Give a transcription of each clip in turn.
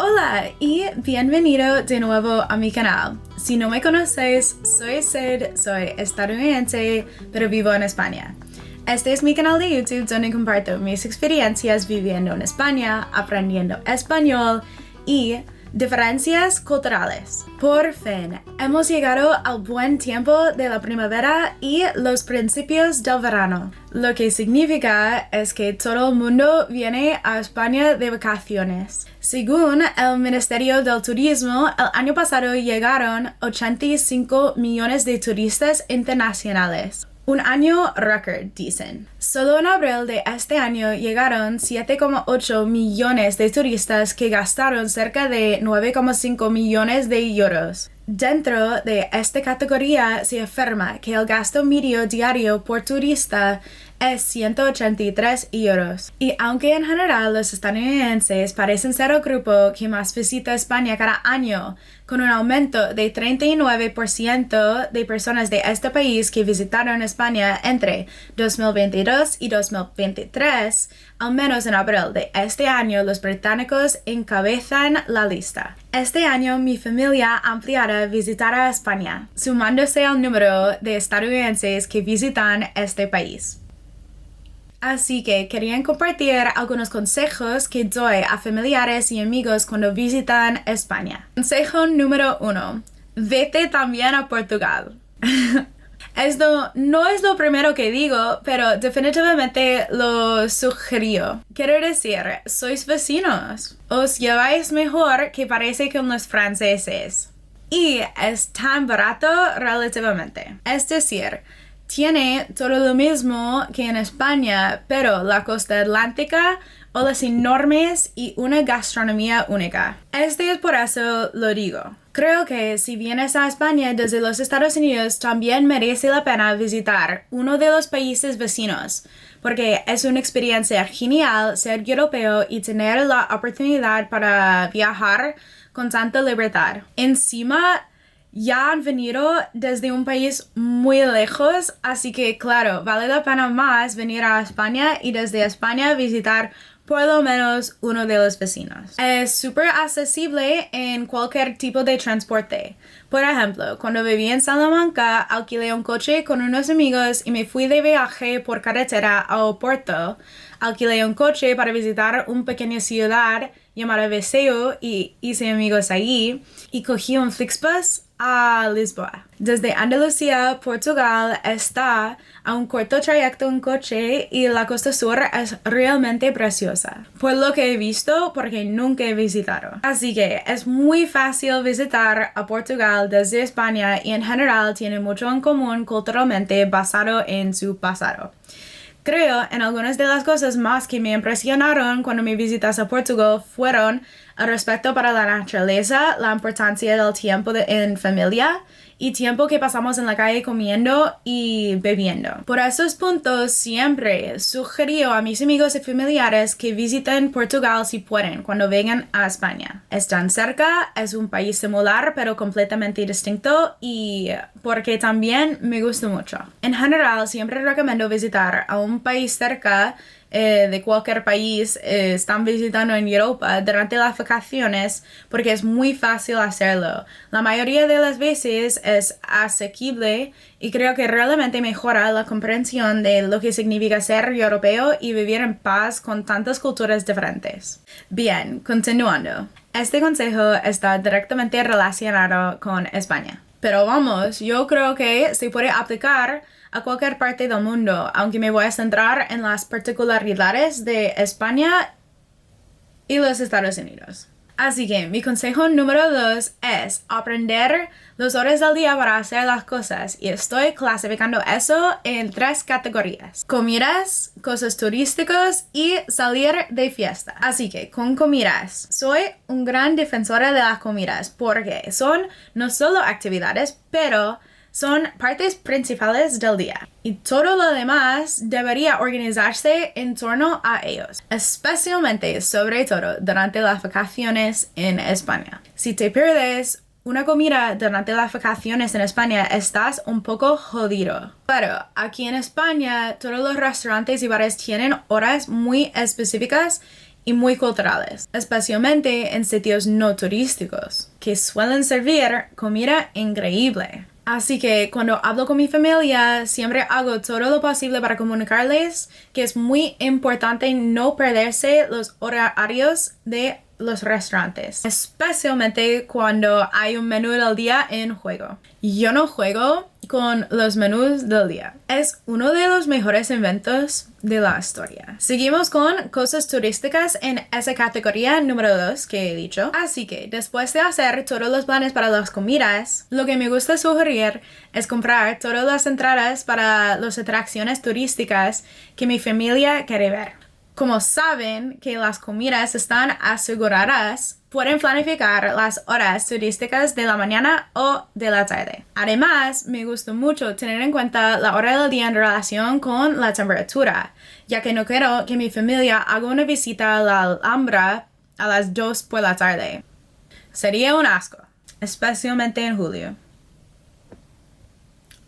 Hola y bienvenido de nuevo a mi canal. Si no me conoces, soy Sid, soy estadounidense, pero vivo en España. Este es mi canal de YouTube donde comparto mis experiencias viviendo en España, aprendiendo español y diferencias culturales. Por fin, hemos llegado al buen tiempo de la primavera y los principios del verano. Lo que significa es que todo el mundo viene a España de vacaciones. Según el Ministerio del Turismo, el año pasado llegaron 85 millones de turistas internacionales. Un año récord, dicen. Solo en abril de este año llegaron 7,8 millones de turistas que gastaron cerca de 9,5 millones de euros. Dentro de esta categoría se afirma que el gasto medio diario por turista es 183 euros. Y aunque en general los estadounidenses parecen ser el grupo que más visita España cada año, con un aumento de 39% de personas de este país que visitaron España entre 2022 y 2023, al menos en abril de este año los británicos encabezan la lista. Este año mi familia ampliará visitará España, sumándose al número de estadounidenses que visitan este país. Así que quería compartir algunos consejos que doy a familiares y amigos cuando visitan España. Consejo número 1. Vete también a Portugal. Esto no es lo primero que digo, pero definitivamente lo sugiero. Quiero decir, sois vecinos. Os lleváis mejor que parece con los franceses. Y es tan barato relativamente. Es decir, tiene todo lo mismo que en España, pero la costa atlántica, olas enormes y una gastronomía única. Es por eso lo digo. Creo que si vienes a España desde los Estados Unidos, también merece la pena visitar uno de los países vecinos, porque es una experiencia genial ser europeo y tener la oportunidad para viajar con tanta libertad. Encima, ya han venido desde un país muy lejos, así que claro, vale la pena más venir a España y desde España visitar por lo menos uno de los vecinos. Es súper accesible en cualquier tipo de transporte. Por ejemplo, cuando viví en Salamanca, alquilé un coche con unos amigos y me fui de viaje por carretera a Oporto. Alquilé un coche para visitar una pequeña ciudad llamada Viseu y hice amigos allí y cogí un Flixbus a Lisboa. Desde Andalucía, Portugal está a un corto trayecto en coche y la costa sur es realmente preciosa. Por lo que he visto, porque nunca he visitado. Así que es muy fácil visitar a Portugal desde España y en general tiene mucho en común culturalmente basado en su pasado. Creo en algunas de las cosas más que me impresionaron cuando mis visitas a Portugal fueron el respeto para la naturaleza, la importancia del tiempo en familia y tiempo que pasamos en la calle comiendo y bebiendo. Por esos puntos siempre sugiero a mis amigos y familiares que visiten Portugal si pueden cuando vengan a España. Están cerca, es un país similar pero completamente distinto y porque también me gusta mucho. En general siempre recomiendo visitar a un país cerca de cualquier país están visitando en Europa durante las vacaciones porque es muy fácil hacerlo. La mayoría de las veces es asequible y creo que realmente mejora la comprensión de lo que significa ser europeo y vivir en paz con tantas culturas diferentes. Bien, continuando. Este consejo está directamente relacionado con España. Pero vamos, yo creo que se puede aplicar a cualquier parte del mundo, aunque me voy a centrar en las particularidades de España y los Estados Unidos. Así que mi consejo número 2 es aprender las horas del día para hacer las cosas y estoy clasificando eso en 3 categorías: comidas, cosas turísticas y salir de fiesta. Así que con comidas, soy un gran defensora de las comidas porque son no solo actividades, pero son partes principales del día y todo lo demás debería organizarse en torno a ellos, especialmente, sobre todo, durante las vacaciones en España. Si te pierdes una comida durante las vacaciones en España, estás un poco jodido. Pero aquí en España, todos los restaurantes y bares tienen horas muy específicas y muy culturales, especialmente en sitios no turísticos, que suelen servir comida increíble. Así que cuando hablo con mi familia, siempre hago todo lo posible para comunicarles que es muy importante no perderse los horarios de los restaurantes, especialmente cuando hay un menú del día en juego. Yo no juego con los menús del día. Es uno de los mejores inventos de la historia. Seguimos con cosas turísticas en esa categoría número 2 que he dicho. Así que después de hacer todos los planes para las comidas, lo que me gusta sugerir es comprar todas las entradas para las atracciones turísticas que mi familia quiere ver. Como saben que las comidas están aseguradas, pueden planificar las horas turísticas de la mañana o de la tarde. Además, me gusta mucho tener en cuenta la hora del día en relación con la temperatura, ya que no quiero que mi familia haga una visita a la Alhambra a las 2 por la tarde. Sería un asco, especialmente en julio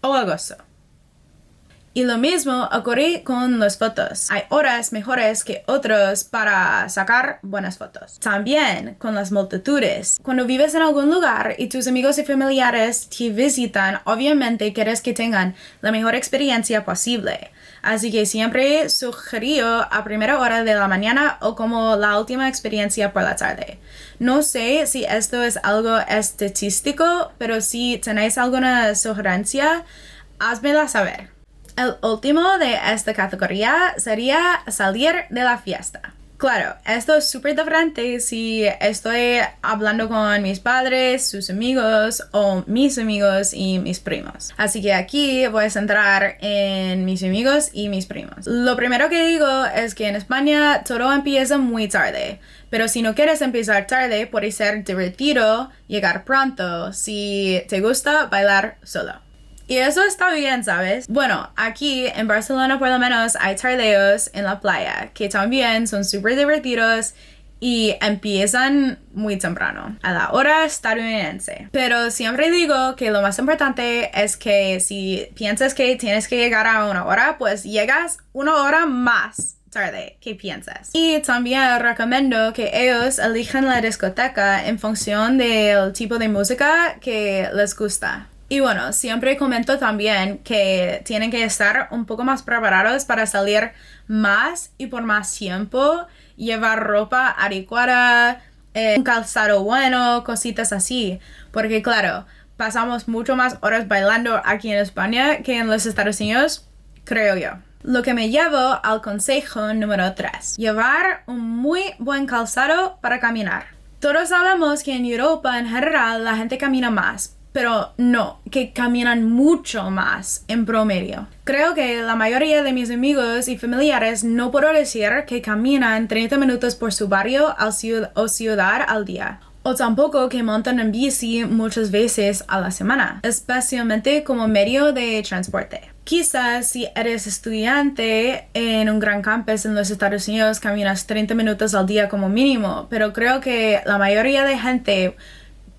o agosto. Y lo mismo ocurre con las fotos. Hay horas mejores que otras para sacar buenas fotos. También con las multitudes. Cuando vives en algún lugar y tus amigos y familiares te visitan, obviamente quieres que tengan la mejor experiencia posible. Así que siempre sugiero a primera hora de la mañana o como la última experiencia por la tarde. No sé si esto es algo estadístico, pero si tenéis alguna sugerencia, házmela saber. El último de esta categoría sería salir de la fiesta. Claro, esto es súper diferente si estoy hablando con mis padres, sus amigos o mis amigos y mis primos. Así que aquí voy a centrar en mis amigos y mis primos. Lo primero que digo es que en España todo empieza muy tarde. Pero si no quieres empezar tarde, puede ser divertido llegar pronto si te gusta bailar solo. Y eso está bien, ¿sabes? Bueno, aquí en Barcelona por lo menos hay tardeos en la playa que también son súper divertidos y empiezan muy temprano, a la hora estadounidense. Pero siempre digo que lo más importante es que si piensas que tienes que llegar a una hora, pues llegas una hora más tarde que piensas. Y también recomiendo que ellos elijan la discoteca en función del tipo de música que les gusta. Y bueno, siempre comento también que tienen que estar un poco más preparados para salir más y por más tiempo, llevar ropa adecuada, un calzado bueno, cositas así. Porque claro, pasamos mucho más horas bailando aquí en España que en los Estados Unidos, creo yo. Lo que me llevo al consejo número 3. Llevar un muy buen calzado para caminar. Todos sabemos que en Europa en general la gente camina más. Pero no, que caminan mucho más en promedio. Creo que la mayoría de mis amigos y familiares no puedo decir que caminan 30 minutos por su barrio o ciudad al día. O tampoco que montan en bici muchas veces a la semana, especialmente como medio de transporte. Quizás si eres estudiante en un gran campus en los Estados Unidos caminas 30 minutos al día como mínimo, pero creo que la mayoría de gente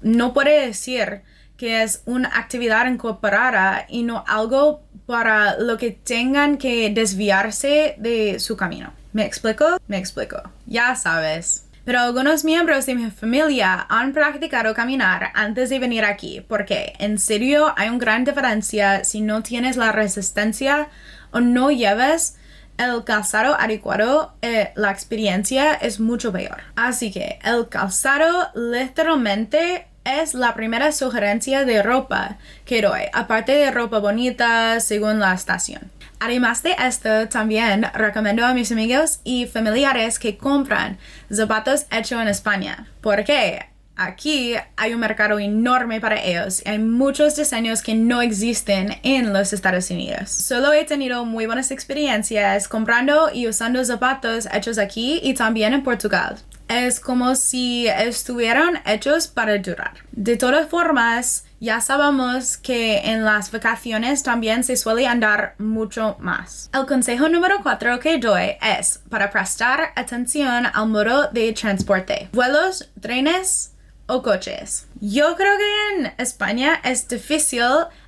no puede decir que es una actividad incorporada y no algo para lo que tengan que desviarse de su camino. ¿Me explico? Me explico. Ya sabes. Pero algunos miembros de mi familia han practicado caminar antes de venir aquí, porque en serio hay una gran diferencia si no tienes la resistencia o no llevas el calzado adecuado, la experiencia es mucho peor. Así que el calzado literalmente es la primera sugerencia de ropa que doy, aparte de ropa bonita según la estación. Además de esto, también recomiendo a mis amigos y familiares que compran zapatos hechos en España. Porque aquí hay un mercado enorme para ellos y hay muchos diseños que no existen en los Estados Unidos. Solo he tenido muy buenas experiencias comprando y usando zapatos hechos aquí y también en Portugal. Es como si estuvieran hechos para durar. De todas formas, ya sabemos que en las vacaciones también se suele andar mucho más. El consejo número 4 que doy es para prestar atención al modo de transporte. Vuelos, trenes, o coches. Yo creo que en España es difícil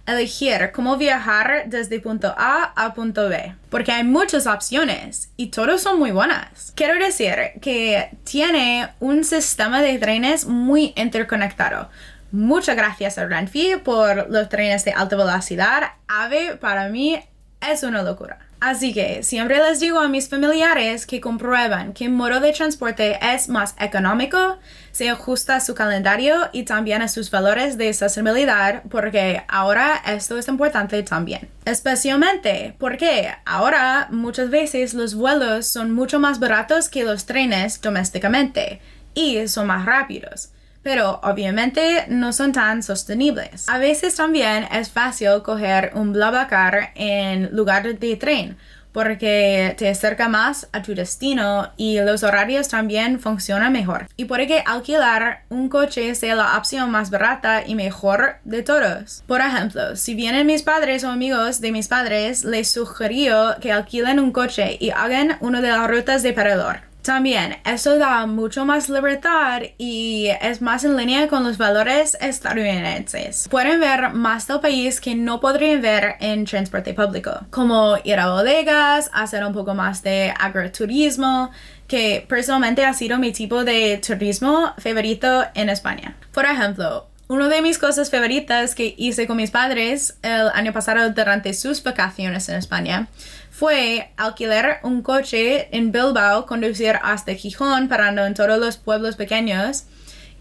elegir cómo viajar desde punto A a punto B, porque hay muchas opciones y todas son muy buenas. Quiero decir que tiene un sistema de trenes muy interconectado. Muchas gracias a Renfe por los trenes de alta velocidad. AVE para mí es una locura. Así que siempre les digo a mis familiares que comprueban qué modo de transporte es más económico, se ajusta a su calendario y también a sus valores de sostenibilidad, porque ahora esto es importante también. Especialmente porque ahora muchas veces los vuelos son mucho más baratos que los trenes domésticamente y son más rápidos. Pero obviamente no son tan sostenibles. A veces también es fácil coger un BlaBlaCar en lugar de tren, porque te acerca más a tu destino y los horarios también funcionan mejor. Y puede que alquilar un coche sea la opción más barata y mejor de todos. Por ejemplo, si vienen mis padres o amigos de mis padres, les sugiero que alquilen un coche y hagan una de las rutas de parador. También, eso da mucho más libertad y es más en línea con los valores estadounidenses. Pueden ver más del país que no podrían ver en transporte público, como ir a bodegas, hacer un poco más de agroturismo, que personalmente ha sido mi tipo de turismo favorito en España. Por ejemplo, una de mis cosas favoritas que hice con mis padres el año pasado durante sus vacaciones en España fue alquilar un coche en Bilbao, conducir hasta Gijón, parando en todos los pueblos pequeños,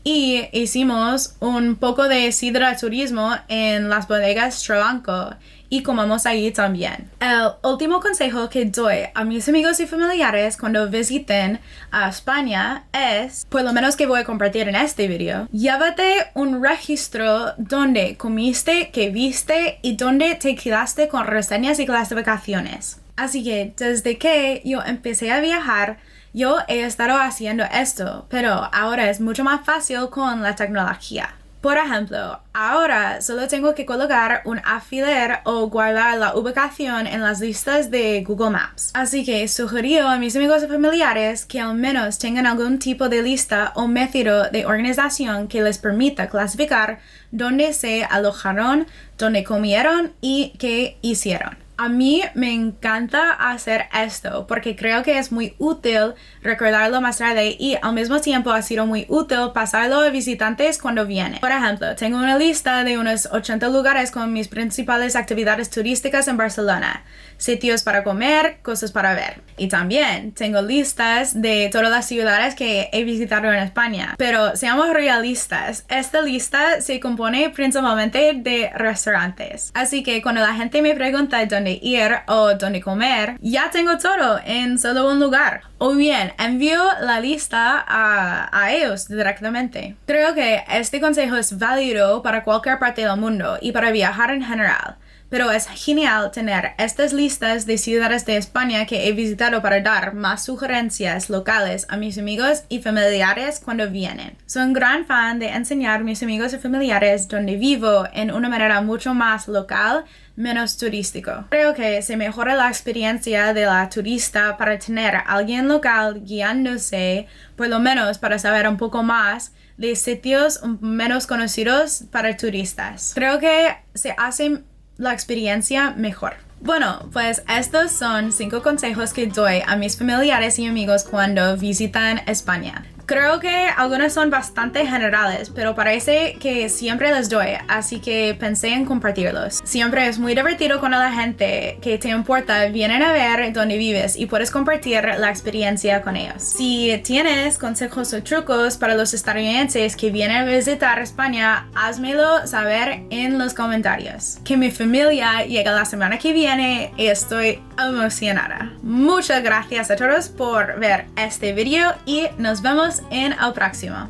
y hicimos un poco de sidra turismo en las bodegas Trabanco y comamos ahí también. El último consejo que doy a mis amigos y familiares cuando visiten a España es, por lo menos que voy a compartir en este video, llévate un registro donde comiste, qué viste y donde te quedaste con reseñas y clasificaciones. Así que desde que yo empecé a viajar, yo he estado haciendo esto, pero ahora es mucho más fácil con la tecnología. Por ejemplo, ahora solo tengo que colocar un alfiler o guardar la ubicación en las listas de Google Maps. Así que sugiero a mis amigos y familiares que al menos tengan algún tipo de lista o método de organización que les permita clasificar dónde se alojaron, dónde comieron y qué hicieron. A mí me encanta hacer esto porque creo que es muy útil recordarlo más tarde y al mismo tiempo ha sido muy útil pasarlo a visitantes cuando vienen. Por ejemplo, tengo una lista de unos 80 lugares con mis principales actividades turísticas en Barcelona, sitios para comer, cosas para ver. Y también tengo listas de todas las ciudades que he visitado en España. Pero seamos realistas, esta lista se compone principalmente de restaurantes. Así que cuando la gente me pregunta dónde ir o dónde comer, ya tengo todo en solo un lugar. O bien, envío la lista a ellos directamente. Creo que este consejo es válido para cualquier parte del mundo y para viajar en general. Pero es genial tener estas listas de ciudades de España que he visitado para dar más sugerencias locales a mis amigos y familiares cuando vienen. Soy un gran fan de enseñar a mis amigos y familiares donde vivo en una manera mucho más local, menos turístico. Creo que se mejora la experiencia de la turista para tener a alguien local guiándose, por lo menos para saber un poco más de sitios menos conocidos para turistas. Creo que se hace la experiencia mejor. Bueno, pues estos son 5 consejos que doy a mis familiares y amigos cuando visitan España. Creo que algunos son bastante generales, pero parece que siempre les doy, así que pensé en compartirlos. Siempre es muy divertido cuando la gente que te importa vienen a ver dónde vives y puedes compartir la experiencia con ellos. Si tienes consejos o trucos para los estadounidenses que vienen a visitar España, házmelo saber en los comentarios. Que mi familia llega la semana que viene y estoy emocionada. Muchas gracias a todos por ver este video y nos vemos en el próximo.